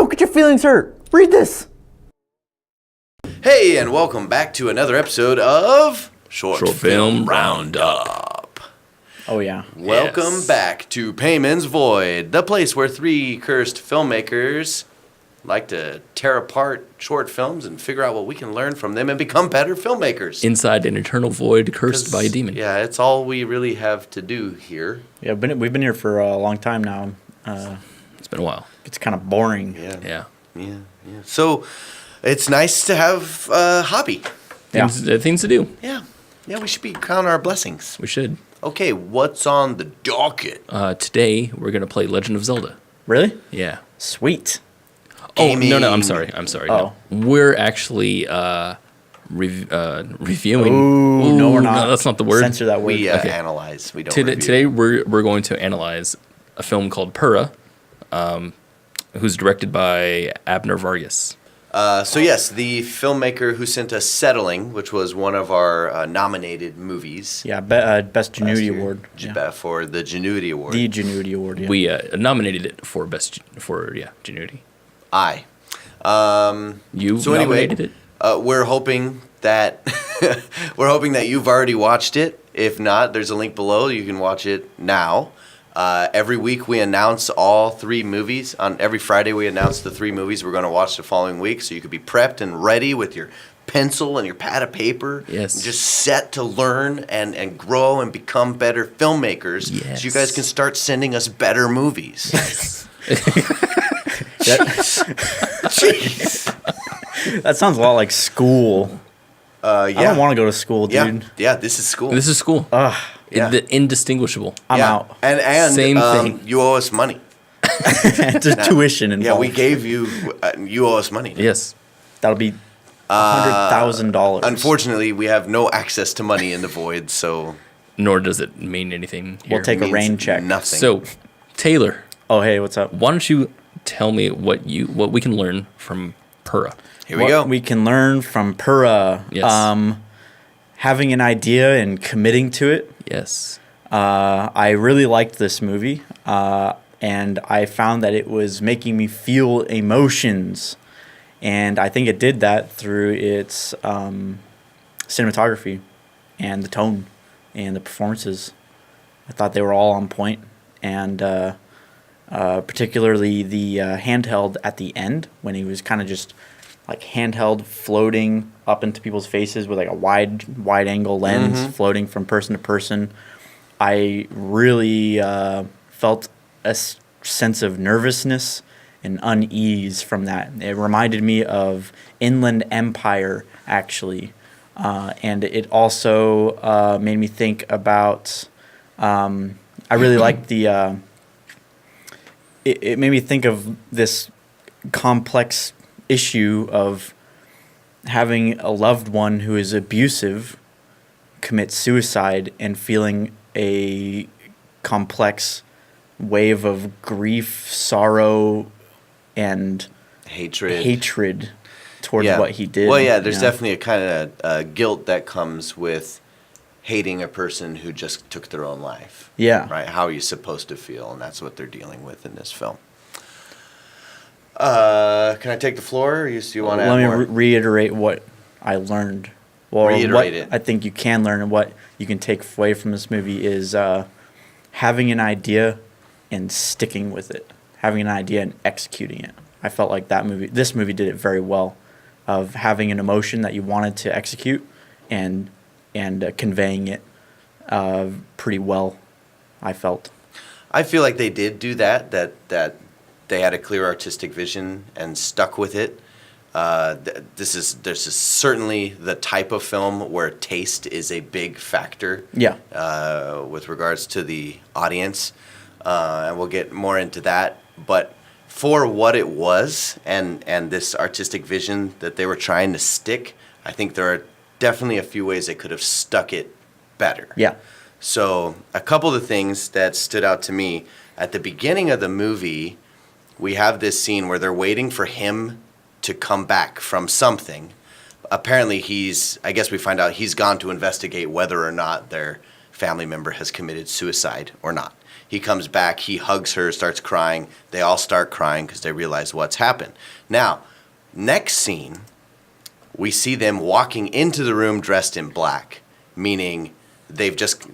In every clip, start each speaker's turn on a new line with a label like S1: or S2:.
S1: Don't get your feelings hurt. Read this.
S2: Hey, and welcome back to another episode of Short Film Roundup.
S1: Oh, yeah.
S2: Welcome back to Payman's Void, the place where three cursed filmmakers like to tear apart short films and figure out what we can learn from them and become better filmmakers.
S3: Inside an eternal void cursed by a demon.
S2: Yeah, it's all we really have to do here.
S1: Yeah, we've been here for a long time now.
S3: It's been a while.
S1: It's kind of boring.
S3: Yeah.
S2: So it's nice to have a hobby.
S3: Things to do.
S2: Yeah, we should be counting our blessings.
S3: We should.
S2: Okay, what's on the docket?
S3: Today, we're going to play Legend of Zelda.
S1: Really?
S3: Yeah.
S1: Sweet.
S2: Gaming.
S3: Oh, no, I'm sorry.
S1: Oh.
S3: No. We're actually reviewing.
S1: Ooh, no, we're not.
S3: No, that's not the word.
S1: Censor that word.
S2: We
S3: Okay.
S2: analyze. We don't review.
S3: Today, we're going to analyze a film called PURAH, who's directed by Abner Vargas.
S2: So yes, the filmmaker who sent us Settling, which was one of our nominated movies.
S1: Yeah, Best Genuity Award.
S2: For the Genuity Award.
S1: The Genuity Award, yeah.
S3: We nominated it for Genuity. You nominated it?
S2: We're hoping that you've already watched it. If not, there's a link below. You can watch it now. Every week we announce all three movies. On every Friday we announce the three movies we're going to watch the following week, so you could be prepped and ready with your pencil and your pad of paper.
S3: Yes.
S2: And just set to learn and grow and become better filmmakers.
S3: Yes.
S2: So you guys can start sending us better movies.
S3: Yes.
S2: Jeez.
S1: That sounds a lot like school.
S2: Yeah.
S1: I don't want to go to school, dude.
S2: Yeah, this is school.
S3: This is school.
S1: Ugh,
S2: Yeah.
S1: Uh,
S3: Indistinguishable.
S1: I'm out.
S2: And
S3: Same thing.
S2: You owe us money.
S1: Just tuition involved.
S2: Yeah, we gave you. You owe us money.
S3: Yes.
S1: That'll be $100,000.
S2: Unfortunately, we have no access to money in the void, so
S3: Nor does it mean anything here.
S1: We'll take a
S2: means
S1: rain check.
S2: Nothing.
S3: So, Taylor,
S1: Oh, hey, what's up?
S3: why don't you tell me what we can learn from PURAH?
S2: here we
S1: What
S2: go.
S1: we can learn from PURAH.
S3: Yes.
S1: Having an idea and committing to it.
S3: Yes.
S1: I really liked this movie, and I found that it was making me feel emotions, and I think it did that through its cinematography and the tone and the performances. I thought they were all on point, and particularly the handheld at the end when he was kind of just like handheld floating up into people's faces with like a wide angle lens floating from person to person. I really felt a sense of nervousness and unease from that. It reminded me of Inland Empire, actually. And it also made me think about... I really liked the... It made me think of this complex issue of having a loved one who is abusive commit suicide and feeling a complex wave of grief, sorrow, and hatred towards what he did.
S2: Well, yeah, there's definitely a kind of guilt that comes with hating a person who just took their own life.
S1: Yeah.
S2: Right? How are you supposed to feel? And that's what they're dealing with in this film. Can I take the floor, or you want to add more?
S1: Let me reiterate what I learned. Well,
S2: Reiterate
S1: what
S2: it.
S1: I think you can learn and what you can take away from this movie is having an idea and sticking with it. Having an idea and executing it. I felt like this movie did it very well, of having an emotion that you wanted to execute and conveying it pretty well, I felt.
S2: I feel like they did do that they had a clear artistic vision and stuck with it. This is certainly the type of film where taste is a big factor.
S1: Yeah.
S2: With regards to the audience, and we'll get more into that. But for what it was and this artistic vision that they were trying to stick, I think there are definitely a few ways they could have stuck it better.
S1: Yeah.
S2: So a couple of the things that stood out to me at the beginning of the movie, we have this scene where they're waiting for him to come back from something. Apparently I guess we find out he's gone to investigate whether or not their family member has committed suicide or not. He comes back, he hugs her, starts crying. They all start crying because they realize what's happened. Now, next scene, we see them walking into the room dressed in black, meaning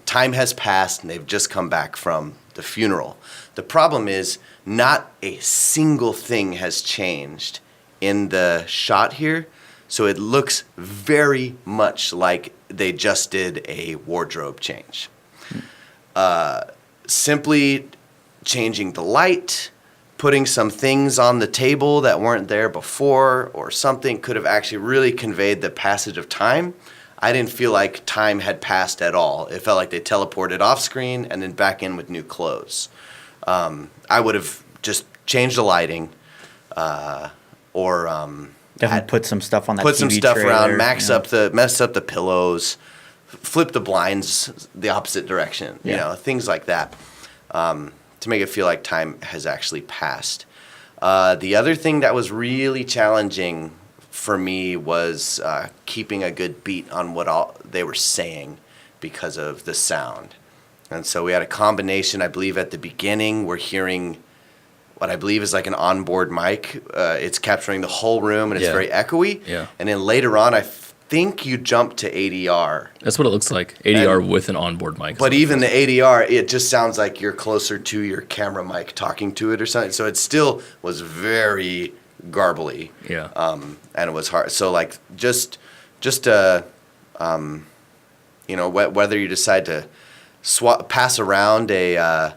S2: time has passed and they've just come back from the funeral. The problem is not a single thing has changed in the shot here, so it looks very much like they just did a wardrobe change. Simply changing the light, putting some things on the table that weren't there before, or something could have actually really conveyed the passage of time. I didn't feel like time had passed at all. It felt like they teleported off screen and then back in with new clothes. I would have just changed the lighting, or
S1: definitely put some stuff on that.
S2: Put
S1: TV
S2: some stuff
S1: trailer,
S2: around, mess up the pillows, flip the blinds the opposite direction. You know, things like that, to make it feel like time has actually passed. The other thing that was really challenging for me was keeping a good beat on what all they were saying because of the sound. And so we had a combination, I believe at the beginning, we're hearing what I believe is like an onboard mic. It's capturing the whole room and it's very echoey.
S3: Yeah.
S2: And then later on, I think you jump to ADR.
S3: That's what it looks like. ADR with an onboard mic.
S2: But even the ADR, it just sounds like you're closer to your camera mic talking to it or something. So it still was very garbly.
S3: Yeah.
S2: And it was hard. So like just whether you decide to pass around a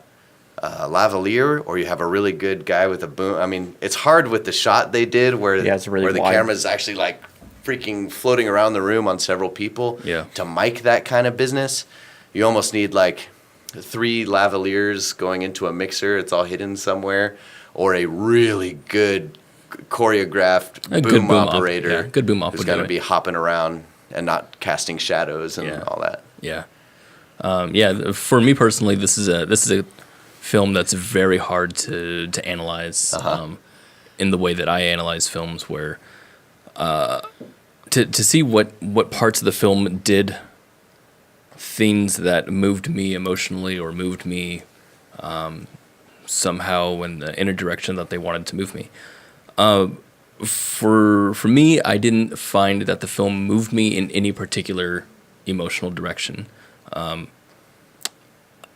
S2: lavalier or you have a really good guy with a boom. I mean, it's hard with the shot they did where
S1: it's really
S2: where the
S1: wide.
S2: camera's actually like freaking floating around the room on several people.
S3: Yeah.
S2: To mic that kind of business, you almost need like 3 lavaliers going into a mixer. It's all hidden somewhere, or a really good choreographed boom operator.
S3: Good boom
S2: who's going to be hopping around and not casting shadows and all that.
S3: Yeah. For me personally, this is a film that's very hard to analyze in the way that I analyze films, where to see what parts of the film did things that moved me emotionally or moved me somehow in a direction that they wanted to move me. For me, I didn't find that the film moved me in any particular emotional direction.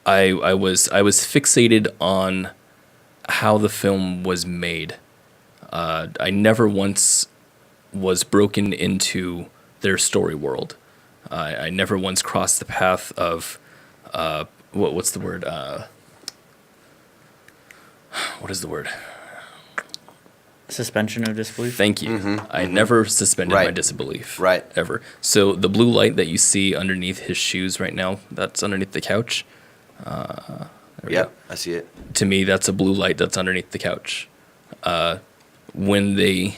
S3: I was fixated on how the film was made. I never once was broken into their story world. I never once crossed the path of what's the word? What is the word?
S1: Suspension of disbelief.
S3: Thank you. I never suspended my disbelief.
S2: Right.
S3: Ever. So the blue light that you see underneath his shoes right now, that's underneath the couch.
S2: Yep, I see it.
S3: To me, that's a blue light that's underneath the couch. When they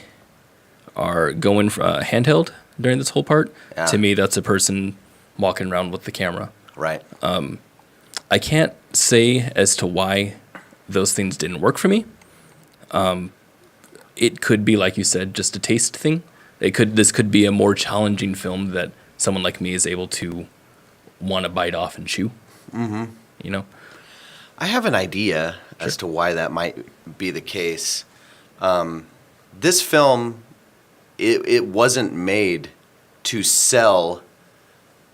S3: are going handheld during this whole part, to me, that's a person walking around with the camera.
S2: Right.
S3: I can't say as to why those things didn't work for me. It could be, like you said, just a taste thing. This could be a more challenging film that someone like me is able to want to bite off and chew. Mm-hmm. You know?
S2: I have an idea as to why that might be the case. This film, it wasn't made to sell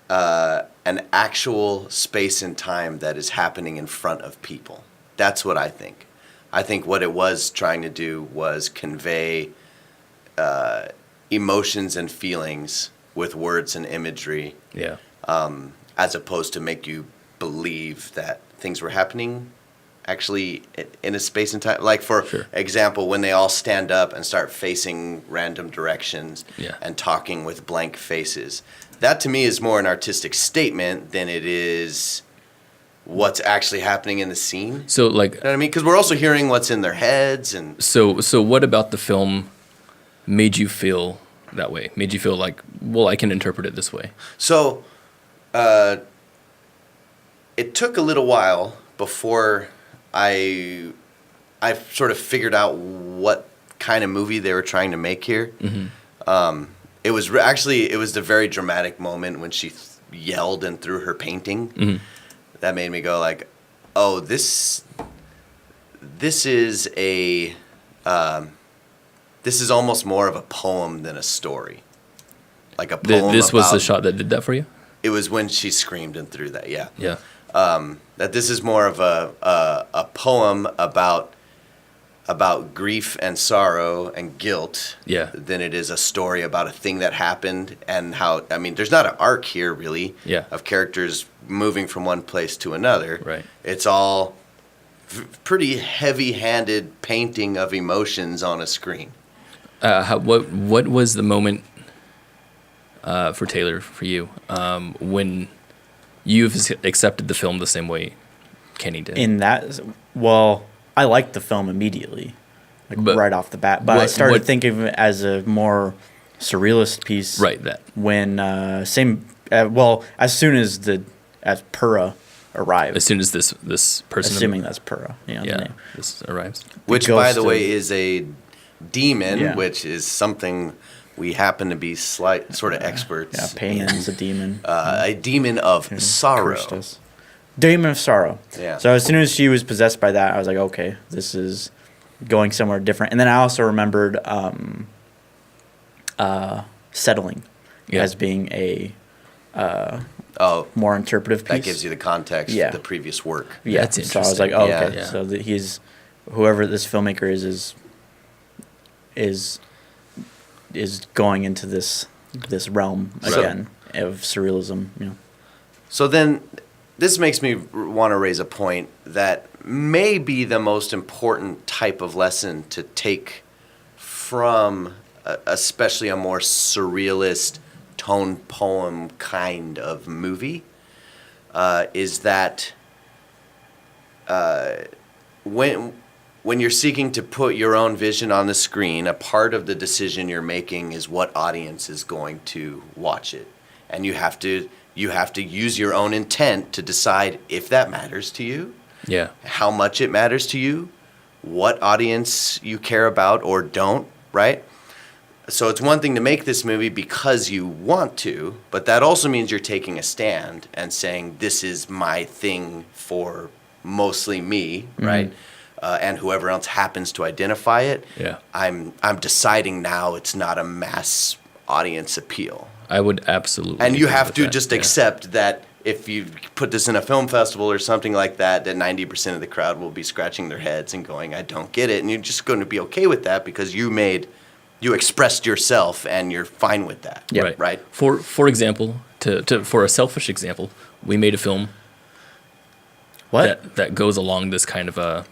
S2: an actual space and time that is happening in front of people. That's what I think. I think what it was trying to do was convey emotions and feelings with words and imagery.
S3: Yeah.
S2: As opposed to make you believe that things were happening actually in a space and time. Like, for example, when they all stand up and start facing random directions and talking with blank faces. That, to me, is more an artistic statement than it is what's actually happening in the scene.
S3: So, like...
S2: You know what I mean? Because we're also hearing what's in their heads. And
S3: So what about the film made you feel that way? Made you feel like, well, I can interpret it this way?
S2: So, it took a little while before I sort of figured out what kind of movie they were trying to make here. Mm-hmm. It was it was the very dramatic moment when she yelled and threw her painting. Mm-hmm. That made me go like, oh, this is this is almost more of a poem than a story. Like a poem.
S3: This was the shot that did that for you?
S2: It was when she screamed and threw that, yeah.
S3: Yeah.
S2: That this is more of a poem about grief and sorrow and guilt than it is a story about a thing that happened and how, I mean, there's not an arc here really of characters moving from one place to another.
S3: Right.
S2: It's all pretty heavy-handed painting of emotions on a screen.
S3: What was the moment for Taylor, for you, when you've accepted the film the same way Kenny did?
S1: In that, well, I liked the film immediately, right off the bat. But I started thinking of it as a more surrealist piece.
S3: Right. That
S1: when as soon as PURAH arrives.
S3: As soon as this person,
S1: assuming that's PURAH, the name.
S3: This arrives.
S2: Which, by the way, is a demon, which is something we happen to be sort of experts.
S1: Yeah, Pain's a demon.
S2: A demon of sorrow.
S1: Demon of sorrow.
S2: Yeah.
S1: So as soon as she was possessed by that, I was like, okay, this is going somewhere different. And then I also remembered settling as being a more interpretive piece.
S2: That gives you the context for the previous work.
S1: Yeah.
S3: That's interesting.
S1: So I was like, oh, okay. Yeah. So that he's, whoever this filmmaker is going into this realm again of surrealism.
S2: So then, this makes me want to raise a point that may be the most important type of lesson to take from, especially a more surrealist tone poem kind of movie, is that when you're seeking to put your own vision on the screen, a part of the decision you're making is what audience is going to watch it. And you have to use your own intent to decide if that matters to you, how much it matters to you, what audience you care about or don't, right? So it's one thing to make this movie because you want to, but that also means you're taking a stand and saying, this is my thing for mostly me, right? And whoever else happens to identify it.
S3: Yeah.
S2: I'm deciding now it's not a mass audience appeal.
S3: I would absolutely.
S2: And you have to just accept that if you put this in a film festival or something like that, that 90% of the crowd will be scratching their heads and going, I don't get it. And you're just going to be okay with that because you expressed yourself and you're fine with that.
S1: Yeah.
S2: Right.
S3: For example, for a selfish example, we made a film that goes along this kind of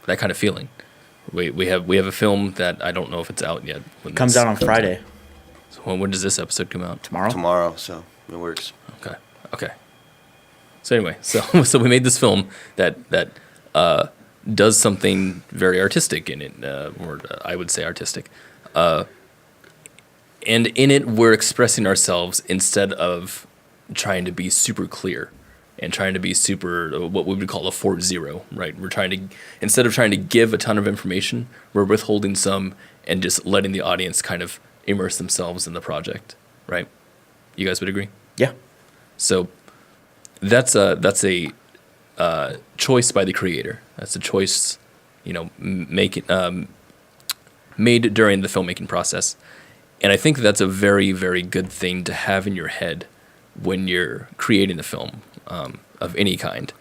S3: that kind of feeling. We have a film that I don't know if it's out yet.
S1: Comes out on Friday.
S3: So when does this episode come out?
S1: Tomorrow,
S2: so it works.
S3: Okay. So anyway, so we made this film that does something very artistic in it, or I would say artistic. And in it, we're expressing ourselves instead of trying to be super clear and trying to be super, what we would call a Fort Zero, right? Instead of trying to give a ton of information, we're withholding some and just letting the audience kind of immerse themselves in the project, right? You guys would agree?
S1: Yeah.
S3: So that's a choice by the creator. That's a choice, made during the filmmaking process. And I think that's a very, very good thing to have in your head when you're creating a film of any kind,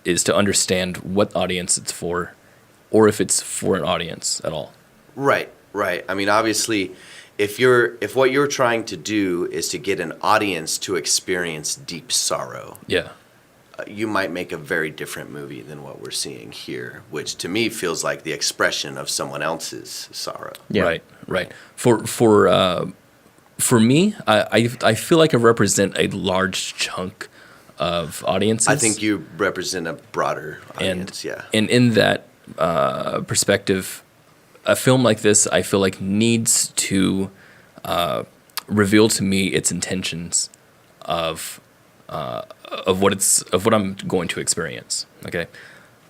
S3: is to understand what audience it's for, or if it's for an audience at all.
S2: Right. I mean, obviously, if what you're trying to do is to get an audience to experience deep sorrow, you might make a very different movie than what we're seeing here, which to me feels like the expression of someone else's sorrow.
S1: Yeah.
S3: Right. For me, I feel like I represent a large chunk of audiences.
S2: I think you represent a broader audience,
S3: And in that perspective, a film like this, I feel like needs to reveal to me its intentions of what I'm going to experience. Okay.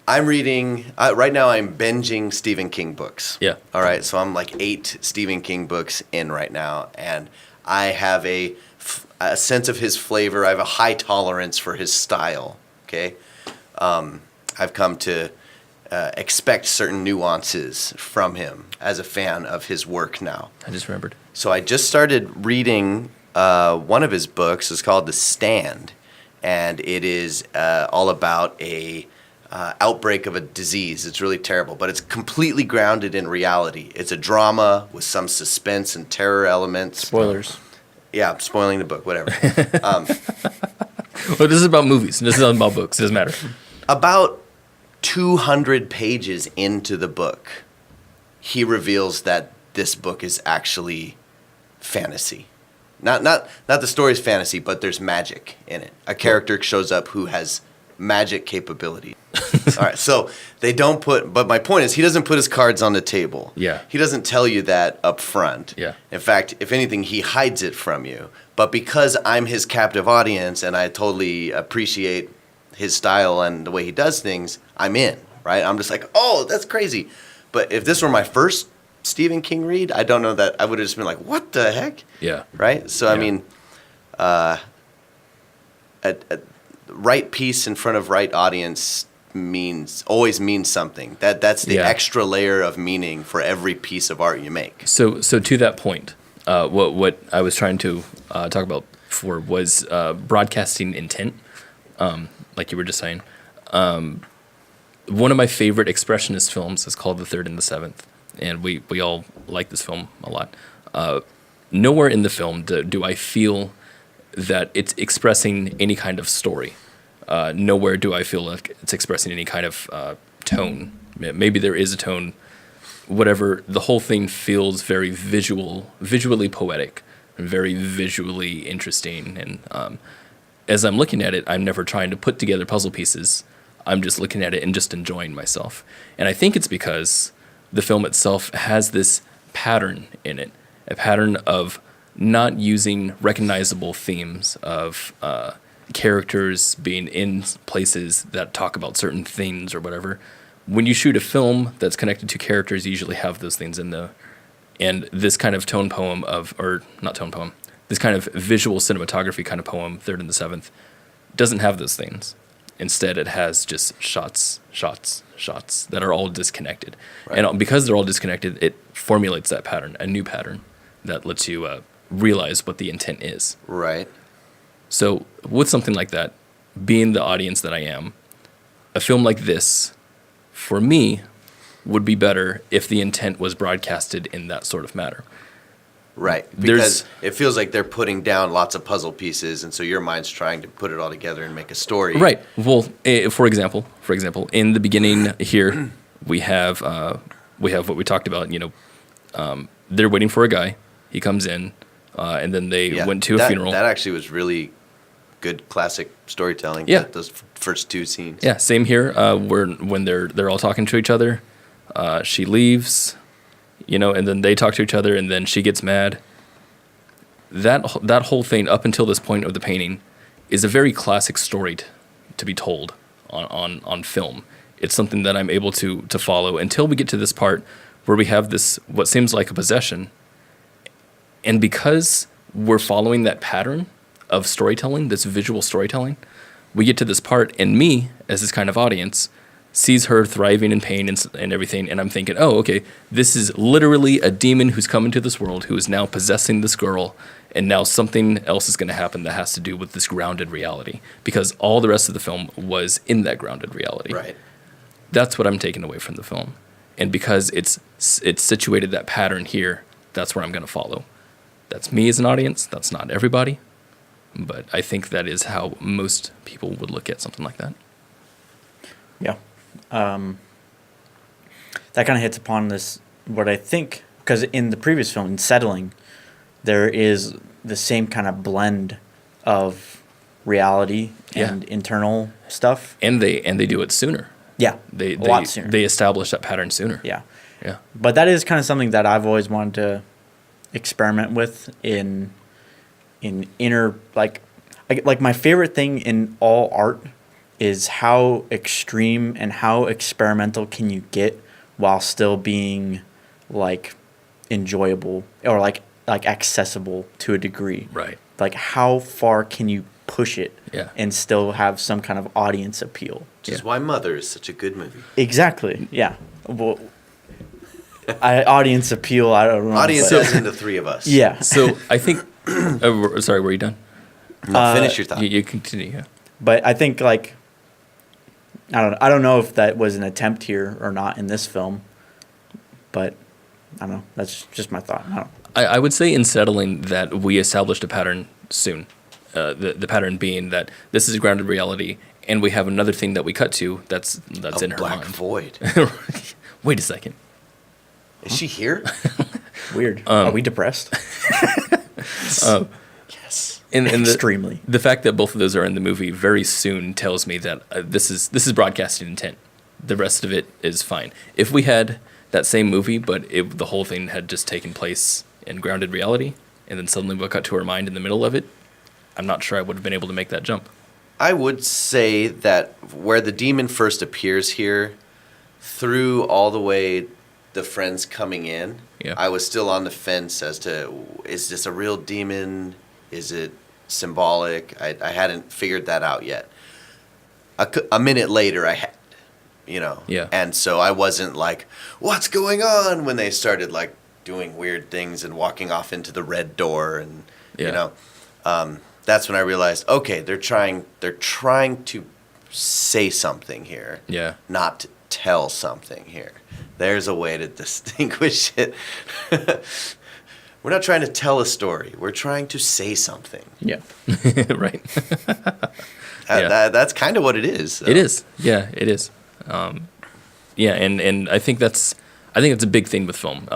S2: I'm reading right now. I'm binging Stephen King books.
S3: Yeah.
S2: All right. So I'm like 8 Stephen King books in right now, and I have a sense of his flavor. I have a high tolerance for his style. Okay. I I've come to expect certain nuances from him as a fan of his work now.
S3: I just remembered.
S2: So I just started reading one of his books. It's called The Stand, and it is all about a outbreak of a disease. It's really terrible, but it's completely grounded in reality. It's a drama with some suspense and terror elements.
S1: Spoilers.
S2: Yeah, I'm spoiling the book, whatever.
S3: Well, this is about movies. This is not about books. It doesn't matter.
S2: About 200 pages into the book, he reveals that this book is actually fantasy. Not the story's fantasy, but there's magic in it. A character shows up who has magic capability. All right, so they don't put, but my point is he doesn't put his cards on the table.
S3: Yeah.
S2: He doesn't tell you that up front.
S3: Yeah.
S2: In fact, if anything, he hides it from you. But because I'm his captive audience and I totally appreciate his style and the way he does things, I'm in, right? I'm just like, oh, that's crazy. But if this were my first Stephen King read, I don't know that I would have just been like, what the heck?
S3: Yeah.
S2: Right? So,
S3: Yeah.
S2: I mean, right piece in front of right audience always means something. That's the
S3: Yeah.
S2: extra layer of meaning for every piece of art you make.
S3: So to that point, what I was trying to talk about before was broadcasting intent, like you were just saying. One of my favorite expressionist films is called The Third and the Seventh, and we all like this film a lot. Nowhere in the film do I feel that it's expressing any kind of story. Nowhere do I feel like it's expressing any kind of tone. Maybe there is a tone, whatever. The whole thing feels very visually poetic, and very visually interesting. And as I'm looking at it, I'm never trying to put together puzzle pieces. I'm just looking at it and just enjoying myself. And I think it's because the film itself has this pattern in it, a pattern of not using recognizable themes of characters being in places that talk about certain things or whatever. When you shoot a film that's connected to characters, you usually have those things in there. And this kind of tone poem this kind of visual cinematography kind of poem, Third and the Seventh, doesn't have those things. Instead, it has just shots that are all disconnected.
S2: Right.
S3: And because they're all disconnected, it formulates that pattern, a new pattern that lets you realize what the intent is.
S2: Right.
S3: So with something like that, being the audience that I am, a film like this, for me, would be better if the intent was broadcasted in that sort of manner.
S2: Right. Because it feels like they're putting down lots of puzzle pieces, and so your mind's trying to put it all together and make a story.
S3: Right. Well, for example, in the beginning here, we have what we talked about. They're waiting for a guy. He comes in, and then they went to a funeral.
S2: That actually was really good classic storytelling.
S3: Yeah.
S2: Those first two scenes.
S3: Yeah. Same here. When they're all talking to each other, she leaves. And then they talk to each other, and then she gets mad. That whole thing up until this point of the painting is a very classic story to be told on film. It's something that I'm able to follow until we get to this part where we have this, what seems like a possession. And because we're following that pattern of storytelling, this visual storytelling, we get to this part, and me, as this kind of audience, sees her thriving in pain and everything, and I'm thinking, oh, okay, this is literally a demon who's come into this world, who is now possessing this girl, and now something else is going to happen that has to do with this grounded reality, because all the rest of the film was in that grounded reality.
S2: Right.
S3: That's what I'm taking away from the film. And because it's situated that pattern here, that's where I'm going to follow. That's me as an audience. That's not everybody. But I think that is how most people would look at something like that.
S1: Yeah. That kind of hits upon this, what I think, because in the previous film, in Settling, there is the same kind of blend of reality and internal stuff.
S3: And they do it sooner.
S1: Yeah,
S3: A
S1: lot sooner.
S3: They establish that pattern sooner.
S1: Yeah.
S3: Yeah.
S1: But that is kind of something that I've always wanted to experiment with in inner, like my favorite thing in all art is how extreme and how experimental can you get while still being like enjoyable or like accessible to a degree.
S3: Right.
S1: Like how far can you push it
S3: Yeah.
S1: and still have some kind of audience appeal.
S2: Which is why Mother is such a good movie.
S1: Exactly. Yeah. Well, audience appeal. I don't know.
S2: Audience
S1: but-
S2: as in the three of us.
S1: Yeah.
S3: So I think. Sorry, were you done?
S2: No, finish your thought.
S3: You continue. Yeah.
S1: But I think like I don't know if that was an attempt here or not in this film, but I don't know. That's just my thought. I don't.
S3: I would say in settling that we established a pattern soon. The pattern being that this is grounded reality, and we have another thing that we cut to that's
S2: A
S3: in her
S2: black
S3: mind.
S2: void.
S3: Wait a second.
S2: Is she here?
S1: Weird. Are we depressed?
S2: Yes.
S3: And
S1: Extremely.
S3: the fact that both of those are in the movie very soon tells me that this is broadcasting intent. The rest of it is fine. If we had that same movie, but the whole thing had just taken place in grounded reality, and then suddenly we cut to her mind in the middle of it, I'm not sure I would have been able to make that jump.
S2: I would say that where the demon first appears here, through all the way the friends coming in,
S3: Yeah.
S2: I was still on the fence as to, is this a real demon? Is it symbolic? I hadn't figured that out yet. A minute later, I had,
S3: Yeah.
S2: And so I wasn't like, what's going on? When they started like doing weird things and walking off into the red door and, that's when I realized, okay, they're trying to say something here.
S3: Yeah.
S2: Not to tell something here. There's a way to distinguish it. We're not trying to tell a story. We're trying to say something.
S1: Yeah.
S3: Right.
S2: That's kind of what it is. So.
S3: It is. Yeah, it is. And I think that's a big thing with film.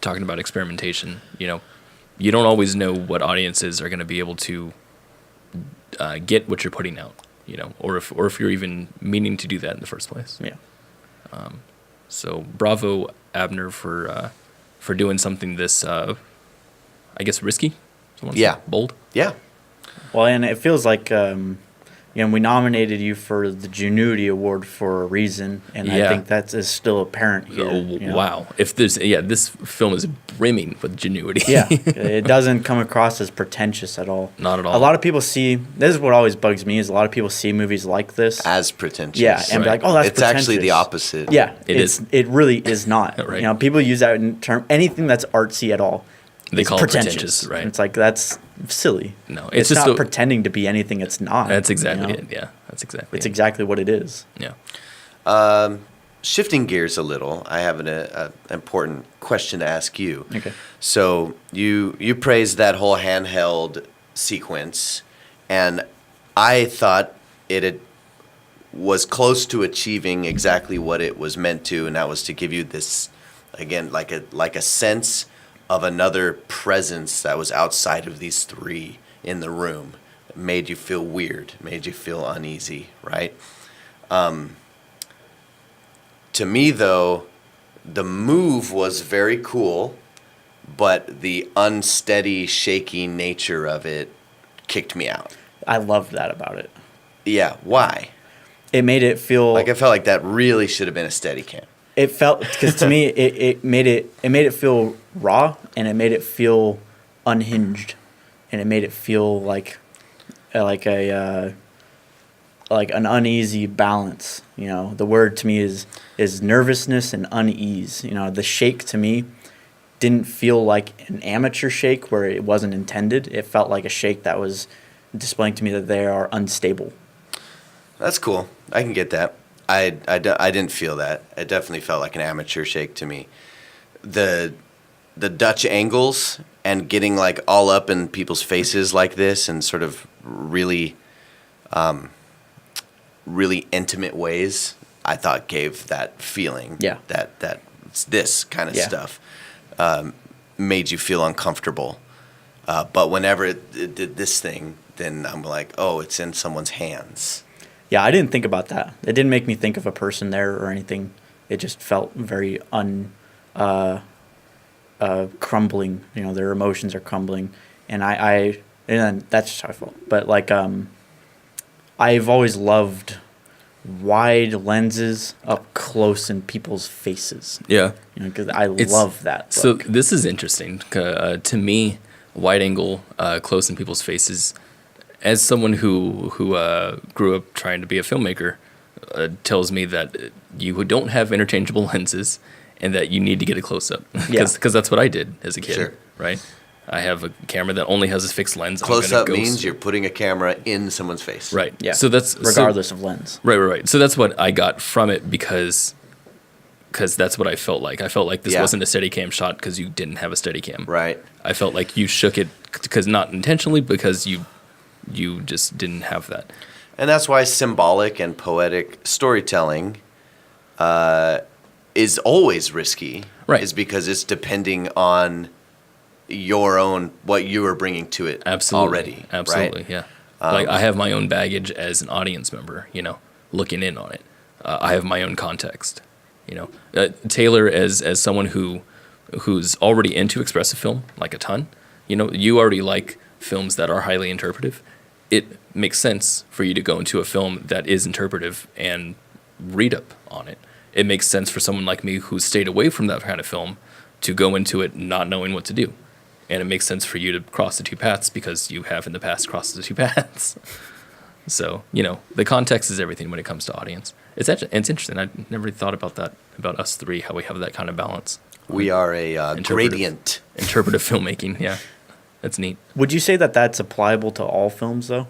S3: Talking about experimentation, you don't always know what audiences are going to be able to get what you're putting out, or if you're even meaning to do that in the first place.
S1: Yeah.
S3: So bravo, Abner, for doing something this, I guess, risky. Someone
S2: Yeah.
S3: say? Bold.
S2: Yeah.
S1: Well, and it feels like we nominated you for the Genuity Award for a reason, and I
S3: Yeah.
S1: think that is still apparent here.
S3: Wow. If this film is brimming with genuity.
S1: Yeah, it doesn't come across as pretentious at all.
S3: Not at all.
S1: A lot of people see this is what always bugs me is a lot of people see movies like this.
S2: As pretentious.
S1: Yeah, and be
S3: Right.
S1: like, oh, that's
S2: It's actually the
S1: pretentious.
S2: opposite.
S1: Yeah,
S3: It is.
S1: It really is not.
S3: Right.
S1: People use that in term anything that's artsy at all.
S3: They
S1: is
S3: call it pretentious, right.
S1: And it's like that's silly.
S3: No,
S1: it's
S3: it's just
S1: not pretending to be anything it's not.
S3: That's exactly
S1: you know?
S3: it. Yeah, that's exactly
S1: It's
S3: it.
S1: exactly what it is.
S3: Yeah.
S2: Shifting gears a little, I have an important question to ask you.
S1: Okay.
S2: So you praised that whole handheld sequence, and I thought was close to achieving exactly what it was meant to, and that was to give you this, again, like a sense of another presence that was outside of these three in the room. It made you feel weird, made you feel uneasy, right? To me, though, the move was very cool, but the unsteady, shaky nature of it kicked me out.
S1: I loved that about it.
S2: Yeah, why?
S1: It made it feel
S2: Like, I felt like that really should have been a steady cam.
S1: it felt because to me it made it feel raw, and it made it feel unhinged, and it made it feel like an uneasy balance. The word to me is nervousness and unease. The shake to me didn't feel like an amateur shake where it wasn't intended. It felt like a shake that was displaying to me that they are unstable.
S2: That's cool. I can get that. I didn't feel that. It definitely felt like an amateur shake to me. The Dutch angles and getting like all up in people's faces like this and sort of really really intimate ways, I thought gave that feeling.
S1: Yeah.
S2: That this kind of
S1: Yeah.
S2: stuff made you feel uncomfortable. But whenever it did this thing, then I'm like, oh, it's in someone's hands.
S1: Yeah, I didn't think about that. It didn't make me think of a person there or anything. It just felt very crumbling. Their emotions are crumbling, and and that's just how I felt. But like, I've always loved wide lenses up close in people's faces.
S3: Yeah.
S1: Because I
S3: It's-
S1: love that.
S3: So
S1: look.
S3: this is interesting. To me, wide angle, close in people's faces, as someone who grew up trying to be a filmmaker, tells me that you don't have interchangeable lenses, and that you need to get a close up because that's what I did as a kid.
S2: Sure.
S3: Right. I have a camera that only has a fixed lens.
S2: Close up means you're putting a camera in someone's face.
S3: Right.
S1: Yeah.
S3: So that's
S1: regardless of lens.
S3: Right. So that's what I got from it because that's what I felt like. I felt like this wasn't a Steadicam shot because you didn't have a Steadicam.
S2: Right.
S3: I felt like you shook it because not intentionally, because you just didn't have that.
S2: And that's why symbolic and poetic storytelling is always risky.
S3: Right.
S2: Is because it's depending on your own, what you are bringing to it already.
S3: Absolutely,
S2: right?
S3: yeah. Like I have my own baggage as an audience member, looking in on it. I have my own context, Taylor, as someone who's already into expressive film, like a ton, you already like films that are highly interpretive. It makes sense for you to go into a film that is interpretive and read up on it. It makes sense for someone like me who stayed away from that kind of film to go into it not knowing what to do. And it makes sense for you to cross the two paths because you have in the past crossed the two paths. So, the context is everything when it comes to audience. It's interesting. I never thought about that, about us three, how we have that kind of balance.
S2: We are a gradient.
S3: Interpretive filmmaking, yeah. That's neat.
S1: Would you say that that's applicable to all films, though?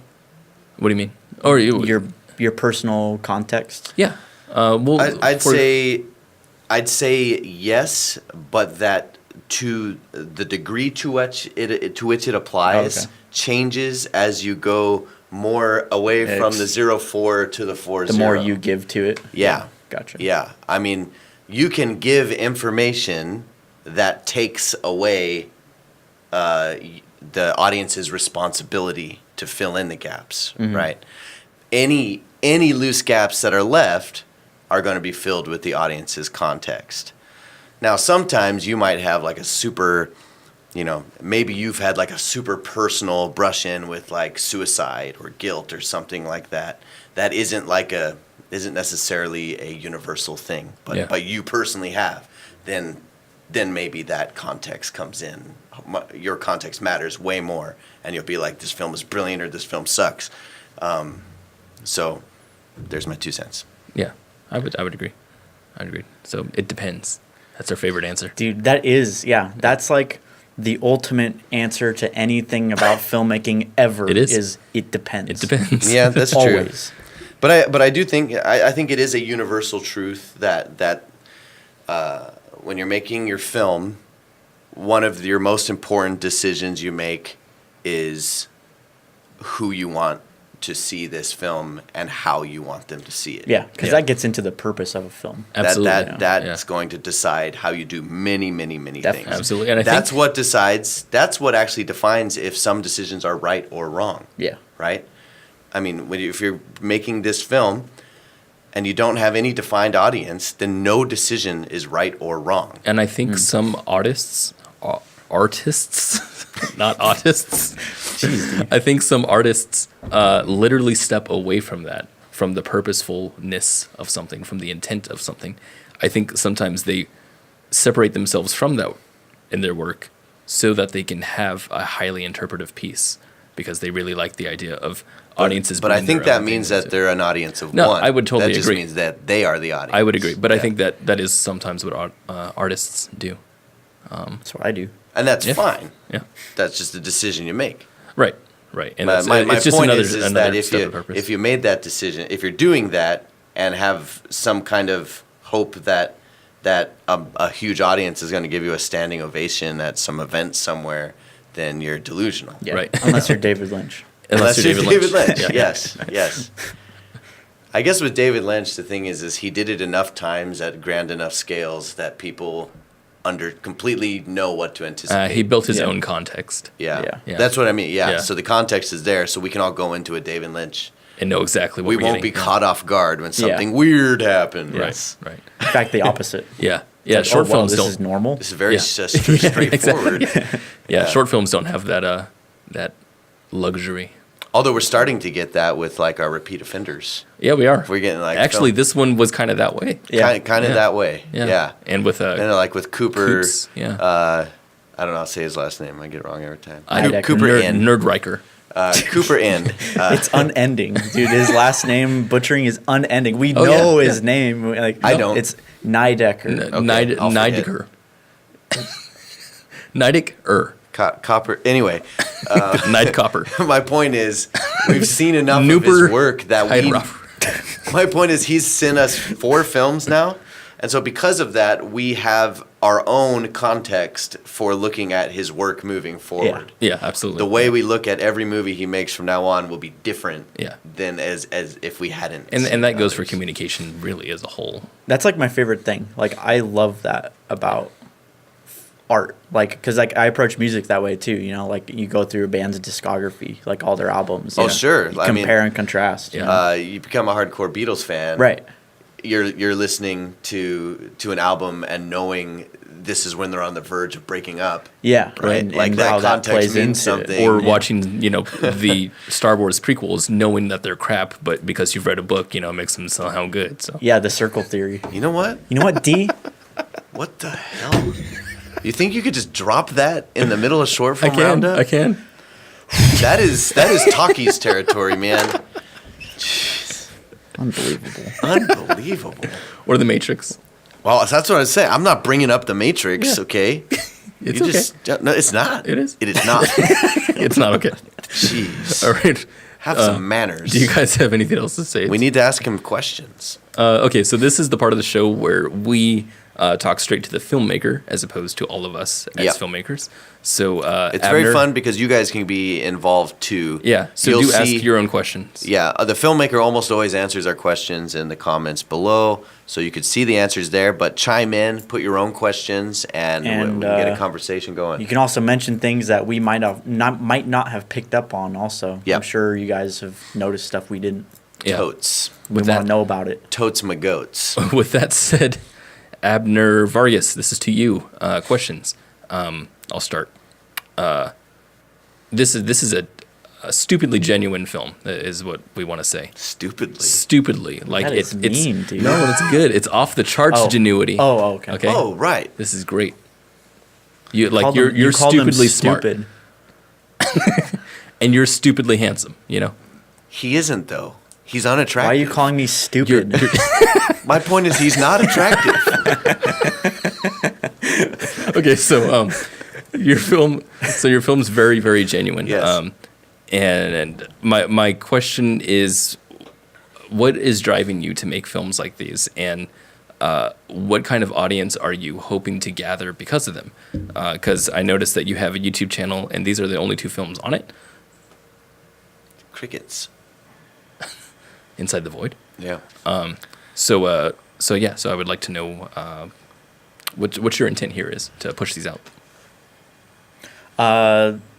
S3: What do you mean? Or
S1: your personal context?
S3: Yeah. Well,
S2: I'd say yes, but that to the degree to which it applies changes as you go more away from the 0.4 to the 4.0.
S1: The more you give to it.
S2: Yeah.
S1: Gotcha.
S2: Yeah. I mean, you can give information that takes away the audience's responsibility to fill in the gaps, right? Any loose gaps that are left are going to be filled with the audience's context. Now, sometimes you might have like a super, maybe you've had like a super personal brush in with like suicide or guilt or something like that. That isn't necessarily a universal thing, but you personally have. Then maybe that context comes in. Your context matters way more, and you'll be like, this film is brilliant or this film sucks. So there's my 2 cents.
S3: Yeah, I would agree. I'd agree. So it depends. That's our favorite answer.
S1: Dude, that's like the ultimate answer to anything about filmmaking ever.
S3: It is.
S1: It depends.
S3: It depends.
S2: Yeah, that's true.
S1: Always.
S2: But I do think I think it is a universal truth that when you're making your film, one of your most important decisions you make is who you want to see this film and how you want them to see it.
S1: Yeah, because that gets into the purpose of a film.
S3: Absolutely.
S2: That's going to decide how you do many, many, many things.
S3: Absolutely. And
S2: that's what actually defines if some decisions are right or wrong.
S1: Yeah.
S2: Right? I mean, if you're making this film and you don't have any defined audience, then no decision is right or wrong.
S3: And I think some artists, not autists.
S1: Jeez,
S3: I think some artists literally step away from that, from the purposefulness of something, from the intent of something. I think sometimes they separate themselves from that in their work so that they can have a highly interpretive piece because they really like the idea of audiences.
S2: But I think that means that they're an audience of one.
S3: I would totally agree.
S2: That just means that they are the audience.
S3: I would agree. But I think that is sometimes what artists do.
S1: that's what I do.
S2: And that's fine.
S3: Yeah.
S2: That's just a decision you make.
S3: Right. And
S2: My
S3: it's just
S2: point
S3: another
S2: is that
S3: step of purpose.
S2: if you made that decision, if you're doing that and have some kind of hope that a huge audience is going to give you a standing ovation at some event somewhere, then you're delusional.
S1: Yeah.
S3: Right.
S1: Unless you're David Lynch.
S2: Unless you're David Lynch.
S3: Yeah.
S2: Yes. I guess with David Lynch, the thing is he did it enough times at grand enough scales that people completely know what to anticipate.
S3: He built his own context.
S2: Yeah.
S3: Yeah.
S2: That's what I mean. Yeah.
S3: Yeah.
S2: So the context is there, so we can all go into a David Lynch.
S3: And know exactly what
S2: We
S3: we're
S2: won't be
S3: getting.
S2: caught off guard when something weird happens.
S3: Right. Right.
S1: In fact, the opposite.
S3: Yeah.
S1: It's
S3: Short
S1: like, oh, wow,
S3: films
S1: this
S3: don't.
S1: is normal.
S2: This is very
S3: Yeah.
S2: straightforward.
S3: Yeah. Short films don't have that luxury.
S2: Although we're starting to get that with like our repeat offenders.
S3: Yeah, we are.
S2: We're getting like
S3: actually, this one was kind of that way.
S1: Yeah.
S2: kind of
S3: Yeah.
S2: that way.
S3: Yeah.
S2: Yeah.
S3: And with
S2: And like with Cooper.
S3: Coops, yeah.
S2: I don't know how to say his last name. I get it wrong every time.
S3: I-
S2: Cooper
S3: Nerd,
S2: in.
S3: Nerdriker.
S2: Cooper End.
S1: It's unending, dude. His last name butchering is unending. We
S3: Oh,
S1: know
S3: yeah,
S1: his name. Like
S2: I don't.
S1: It's Nidecker.
S2: I'll forget.
S3: Nidecker. Nidecker.
S2: Copper. Anyway,
S3: Night Copper.
S2: my point is, we've seen enough of
S3: Nooper
S2: his work that we.
S3: Hydraulic.
S2: My point is, he's sent us 4 films now, and so because of that, we have our own context for looking at his work moving forward.
S3: Yeah, absolutely.
S2: The way we look at every movie he makes from now on will be different.
S3: Yeah.
S2: Than as if we hadn't.
S3: And that goes for
S2: others.
S3: communication really as a whole.
S1: That's like my favorite thing. Like I love that about art. Like because like I approach music that way too. You know, like you go through a band's discography, like all their albums.
S2: Oh, sure.
S1: You
S2: I mean,
S1: compare and contrast. You know?
S2: You become a hardcore Beatles fan,
S1: Right.
S2: You're listening to an album and knowing this is when they're on the verge of breaking up.
S1: Yeah.
S2: Right.
S1: And,
S2: Like
S1: and
S2: that
S1: how
S2: context
S1: plays
S2: means
S1: into it.
S2: something.
S3: Or watching, the Star Wars prequels, knowing that they're crap, but because you've read a book, it makes them somehow good. So
S1: Yeah, the circle theory.
S2: You know what?
S1: You know what, D?
S2: What the hell? You think you could just drop that in the middle of short form roundup?
S3: I can.
S2: That is Talkies territory, man.
S1: Unbelievable.
S2: Unbelievable.
S3: Or The Matrix.
S2: Well, that's what I was saying. I'm not bringing up the Matrix,
S3: Yeah.
S2: okay?
S3: It's
S2: You
S3: okay.
S2: No, it's not.
S3: It is.
S2: It is not.
S3: It's not okay.
S2: Jeez.
S3: All right.
S2: Have some manners.
S3: Do you guys have anything else to say?
S2: We need to ask him questions.
S3: Okay, so this is the part of the show where we talk straight to the filmmaker as opposed to all of us as
S2: Yep.
S3: filmmakers. So
S2: It's
S3: Abner,
S2: very fun because you guys can be involved too.
S3: Yeah, so
S2: You'll
S3: do ask
S2: see-
S3: your own questions.
S2: Yeah, the filmmaker almost always answers our questions in the comments below, so you could see the answers there. But chime in, put your own questions, and we can get a conversation going.
S1: You can also mention things that we might not have picked up on. Also,
S2: Yep.
S1: I'm sure you guys have noticed stuff we didn't.
S3: Yeah.
S2: Totes.
S1: We
S3: With
S1: want
S3: that-
S1: to know about it.
S2: Totes my goats.
S3: With that said, Abner Vargas, this is to you. Questions. I'll start. This is a stupidly genuine film, is what we want to say. Stupidly, like
S1: That is
S3: it's
S1: mean, dude.
S3: no, it's good. It's off the charts
S1: Oh.
S3: genuity.
S1: Oh, okay.
S3: Okay.
S2: Oh, right.
S3: This is great. You like
S1: Called
S3: you're
S1: them- you called them
S3: stupidly smart,
S1: stupid.
S3: and you're stupidly handsome.
S2: He isn't, though. He's unattractive.
S1: Why are you calling me stupid?
S2: My point is he's not attractive.
S3: Okay, so your film's very, very genuine.
S2: Yes.
S3: And my question is, what is driving you to make films like these, and what kind of audience are you hoping to gather because of them? Because I noticed that you have a YouTube channel, and these are the only 2 films on it.
S2: Crickets.
S3: Inside the Void.
S2: Yeah.
S3: So I would like to know what your intent here is to push these out.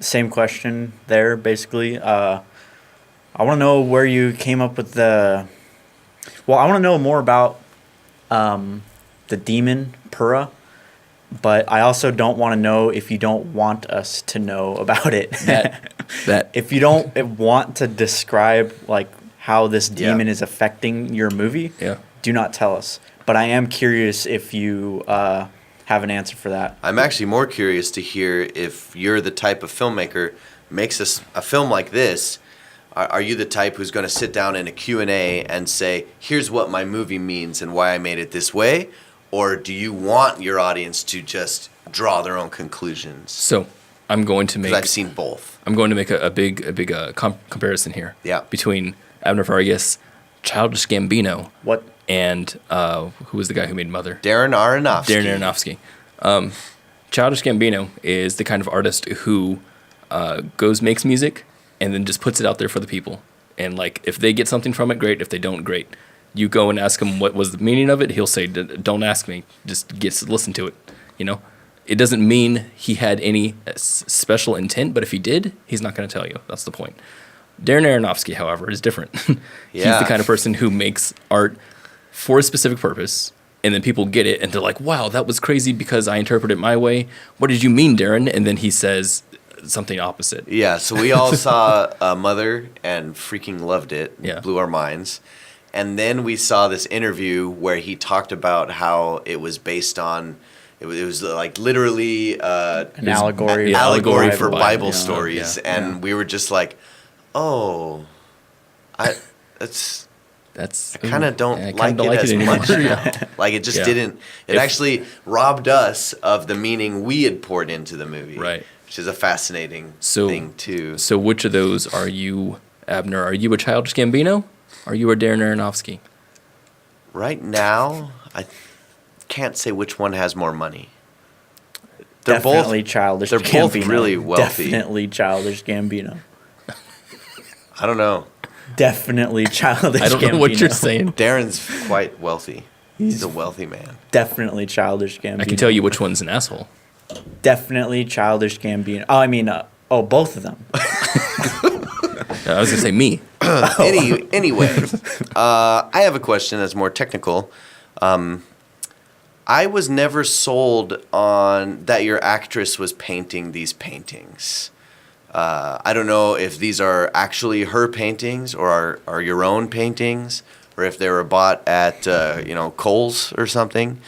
S1: Same question there, basically. I want to know where you came up with the. Well, I want to know more about the demon PURAH, but I also don't want to know if you don't want us to know about it.
S3: That
S1: If you don't want to describe like how this
S2: Yeah.
S1: demon is affecting your movie,
S3: Yeah.
S1: do not tell us. But I am curious if you have an answer for that.
S2: I'm actually more curious to hear if you're the type of filmmaker makes a film like this. Are you the type who's going to sit down in a Q&A and say, here's what my movie means and why I made it this way? Or do you want your audience to just draw their own conclusions?
S3: So I'm going to make.
S2: Because I've seen both.
S3: I'm going to make a big comparison here.
S2: Yeah.
S3: Between Abner Vargas, Childish Gambino,
S1: What?
S3: and who was the guy who made Mother?
S2: Darren Aronofsky.
S3: Darren Aronofsky. Childish Gambino is the kind of artist who makes music and then just puts it out there for the people. And like, if they get something from it, great. If they don't, great. You go and ask him what was the meaning of it. He'll say, "Don't ask me. Just listen to it." It doesn't mean he had any special intent, but if he did, he's not going to tell you. That's the point. Darren Aronofsky, however, is different. He's
S2: Yeah.
S3: the kind of person who makes art for a specific purpose, and then people get it, and they're like, wow, that was crazy because I interpret it my way. What did you mean, Darren? And then he says something opposite.
S2: Yeah, so we all saw Mother and freaking loved it.
S3: Yeah.
S2: Blew our minds. And then we saw this interview where he talked about how it was based on, it was like literally
S1: An allegory.
S3: Yeah,
S2: allegory
S3: allegory
S2: for
S3: for
S2: Bible
S3: Bible,
S2: stories.
S3: yeah.
S2: And we were just like, Oh, that's.
S3: That's
S2: I kind of don't
S3: I
S2: like
S3: kinda
S2: it as
S3: anymore.
S2: much now. Like it just
S3: Yeah.
S2: didn't. It actually robbed us of the meaning we had poured into the movie.
S3: Right.
S2: Which is a fascinating
S3: So-
S2: thing too.
S3: So which of those are you, Abner? Are you a Childish Gambino? Are you a Darren Aronofsky?
S2: Right now, I can't say which one has more money. They're
S1: Definitely Childish
S2: they're
S1: Gambino.
S2: both really wealthy.
S1: Definitely Childish Gambino.
S2: I don't know.
S1: Definitely Childish Gambino.
S3: I don't know what you're saying.
S2: Darren's quite wealthy. He's a wealthy man.
S1: Definitely Childish Gambino.
S3: I can tell you which one's an asshole.
S1: Definitely Childish Gambino. Oh, I mean, both of them.
S3: I was gonna say me.
S2: Anyway, I have a question that's more technical. I was never sold on that your actress was painting these paintings. I don't know if these are actually her paintings or are your own paintings, or if they were bought at Kohl's or something.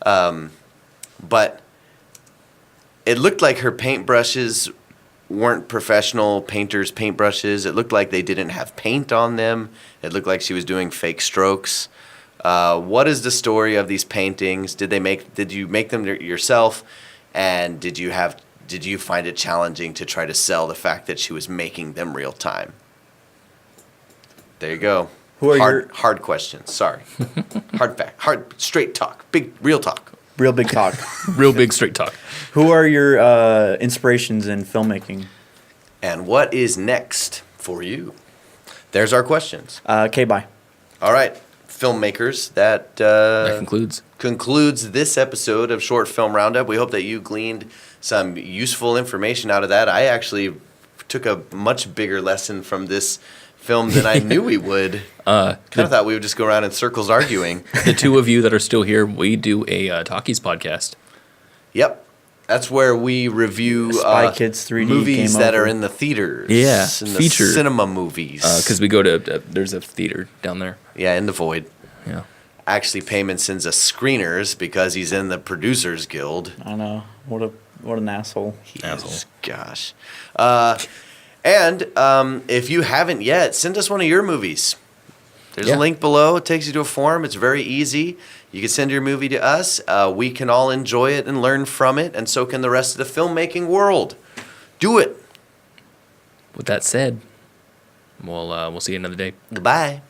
S2: But it looked like her paintbrushes weren't professional painters' paintbrushes. It looked like they didn't have paint on them. It looked like she was doing fake strokes. What is the story of these paintings? Did you make them yourself? And did you find it challenging to try to sell the fact that she was making them real time? There you go.
S1: Who are
S2: hard questions? Sorry. Hard straight talk. Big real talk.
S1: Real big talk.
S3: Real big straight talk.
S1: Who are your inspirations in filmmaking?
S2: And what is next for you? There's our questions.
S1: Okay, bye.
S2: All right, filmmakers, that
S3: That concludes
S2: this episode of Short Film Roundup. We hope that you gleaned some useful information out of that. I actually took a much bigger lesson from this film than I knew we would. Kind of thought we would just go around in circles arguing.
S3: The two of you that are still here, we do a Talkies podcast.
S2: Yep. That's where we review
S1: Spy Kids 3D
S2: movies
S1: came
S2: that
S1: over.
S2: are in the theaters.
S3: Yeah,
S2: in the
S3: feature.
S2: cinema movies.
S3: Because we go to there's a theater down there.
S2: Yeah, in the void.
S3: Yeah.
S2: Actually, Payman sends us screeners because he's in the Producers Guild.
S1: I know. What an asshole.
S2: Gosh. And if you haven't yet, send us one of your movies. There's a link below. It takes you to a form. It's very easy. You can send your movie to us. We can all enjoy it and learn from it, and so can the rest of the filmmaking world. Do it.
S3: With that said, we'll see you another day.
S2: Goodbye.